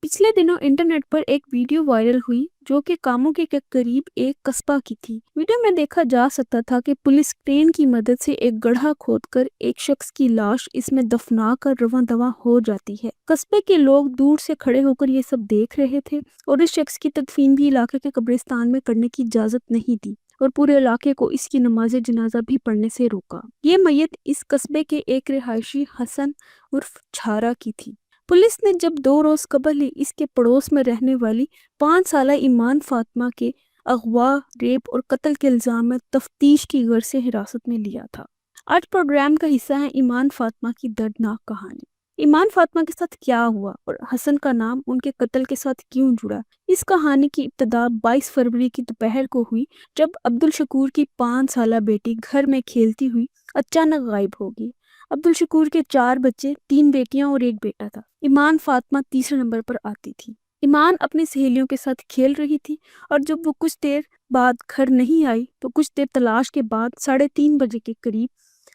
पिछले दिनों इंटरनेट पर एक वीडियो वायरल हुई जो कि कामों के करीब एक कस्बा की थी। वीडियो में देखा जा सकता था कि पुलिस क्रेन की मदद से एक गड्ढा खोदकर एक शख्स की लाश इसमें दफना कर रवां दवा हो जाती है। कस्बे के लोग दूर से खड़े होकर ये सब देख रहे थे और इस शख्स की तदफीन भी इलाके के कब्रिस्तान में करने की इजाजत नहीं दी और पूरे इलाके को इसकी नमाज़े जनाजा भी पढ़ने से रोका। ये मैयत इस कस्बे के एक रिहायशी हसन उर्फ छारा की थी। पुलिस ने जब 2 रोज कबल ही इसके पड़ोस में रहने वाली 5 साला ईमान फातिमा के अगवा, रेप और कत्ल के इल्जाम में तफ्तीश की गर्ज से हिरासत में लिया था। आज प्रोग्राम का हिस्सा है ईमान फातिमा की दर्दनाक कहानी। ईमान फातिमा के साथ क्या हुआ और हसन का नाम उनके कत्ल के साथ क्यों जुड़ा। इस कहानी की इब्तिदा 22 फरवरी की दोपहर को हुई जब अब्दुल शकूर की 5 साला बेटी घर में खेलती हुई अचानक गायब हो गई। अब्दुल शकूर के 4 बच्चे, 3 बेटियां और 1 बेटा था। ईमान फातिमा तीसरे नंबर पर आती थी। ईमान अपनी सहेलियों के साथ खेल रही थी और जब वो कुछ देर बाद घर नहीं आई तो कुछ देर तलाश के बाद 3:30 बजे के करीब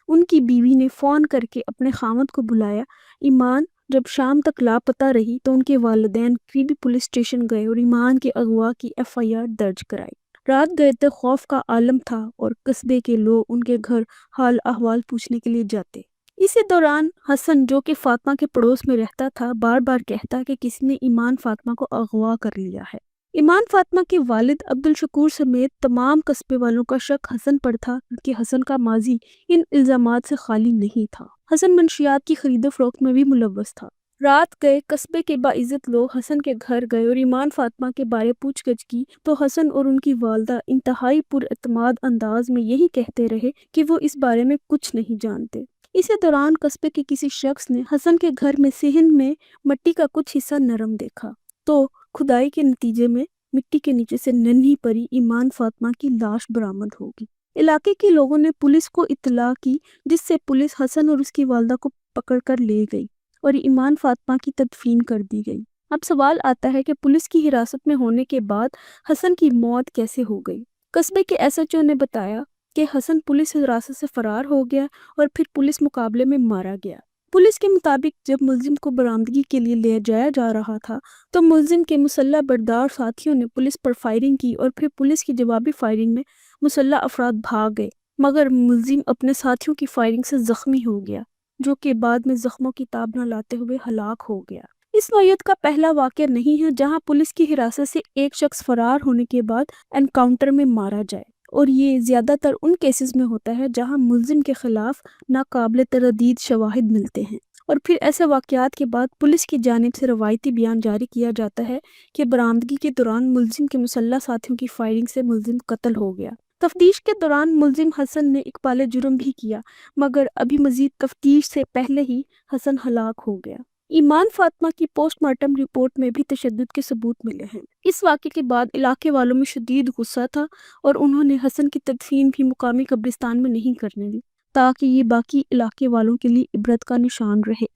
उनकी बीवी ने फ़ोन करके अपने खामद को बुलाया। ईमान जब शाम तक लापता रही तो उनके वालिदैन करीबी पुलिस स्टेशन गए और ईमान के अगवा की FIR दर्ज कराई। रात गए तक खौफ का आलम था और कस्बे के लोग उनके घर हाल अहवाल पूछने के लिए जाते। इसी दौरान हसन, जो कि फातिमा के पड़ोस में रहता था, बार बार कहता कि किसी ने ईमान फातिमा को अगवा कर लिया है। ईमान फातिमा के वालिद अब्दुल शकूर समेत तमाम कस्बे वालों का शक हसन पर था क्योंकि हसन का माजी इन इल्जामात से खाली नहीं था। हसन मंशियात की खरीदो फरोख्त में भी मुलव्वस था। रात गए कस्बे के बाइज्जत लोग हसन के घर गए और ईमान फातिमा के बारे पूछगछ की तो हसन और उनकी वालदा इंतहाई पुरएतमाद अंदाज में यही कहते रहे कि वो इस बारे में कुछ नहीं जानते। इसी दौरान कस्बे के किसी शख्स ने हसन के घर में सेहन में मिट्टी का कुछ हिस्सा नरम देखा तो खुदाई के नतीजे में मिट्टी के नीचे से नन्ही परी ईमान फातिमा की लाश बरामद होगी। इलाके के लोगों ने पुलिस को इत्तला की जिससे पुलिस हसन और उसकी वालदा को पकड़कर ले गई और ईमान फातिमा की तदफीन कर दी गई। अब सवाल आता है कि पुलिस की हिरासत में होने के बाद हसन की मौत कैसे हो गई। कस्बे के SHO ने बताया कि हसन पुलिस हिरासत से फरार हो गया और फिर पुलिस मुकाबले में मारा गया। पुलिस के मुताबिक जब मुलजिम को बरामदगी के लिए ले जाया जा रहा था तो मुलजिम के मुसल्ला बरदार साथियों ने पुलिस पर फायरिंग की और फिर पुलिस की जवाबी फायरिंग में मुसल्ला अफराद भाग गए मगर मुलजिम अपने साथियों की फायरिंग से जख्मी हो गया जो कि बाद में जख्मों की ताब न लाते हुए हलाक हो गया। इस नौयत का पहला वाक़या नहीं है जहां पुलिस की हिरासत से एक शख्स फरार होने के बाद एनकाउंटर में मारा जाए और ये ज़्यादातर उन केसेस में होता है जहां मुलजिम के खिलाफ नाकाबिले तरदीद शवाहिद मिलते हैं और फिर ऐसे वाक़यात के बाद पुलिस की जानिब से रवायती बयान जारी किया जाता है कि बरामदगी के दौरान मुलजिम के मुसल्ला साथियों की फायरिंग से मुलजिम कत्ल हो गया। तफ्तीश के दौरान मुलजिम हसन ने इकबाल जुर्म भी किया मगर अभी मजीद तफ्तीश से पहले ही हसन हलाक हो गया। ईमान फातिमा की पोस्टमार्टम रिपोर्ट में भी तशद्दुद के सबूत मिले हैं। इस वाक़े के बाद इलाके वालों में शदीद गुस्सा था और उन्होंने हसन की तदफीन भी मुकामी कब्रिस्तान में नहीं करने दी ताकि ये बाकी इलाके वालों के लिए इबरत का निशान रहे।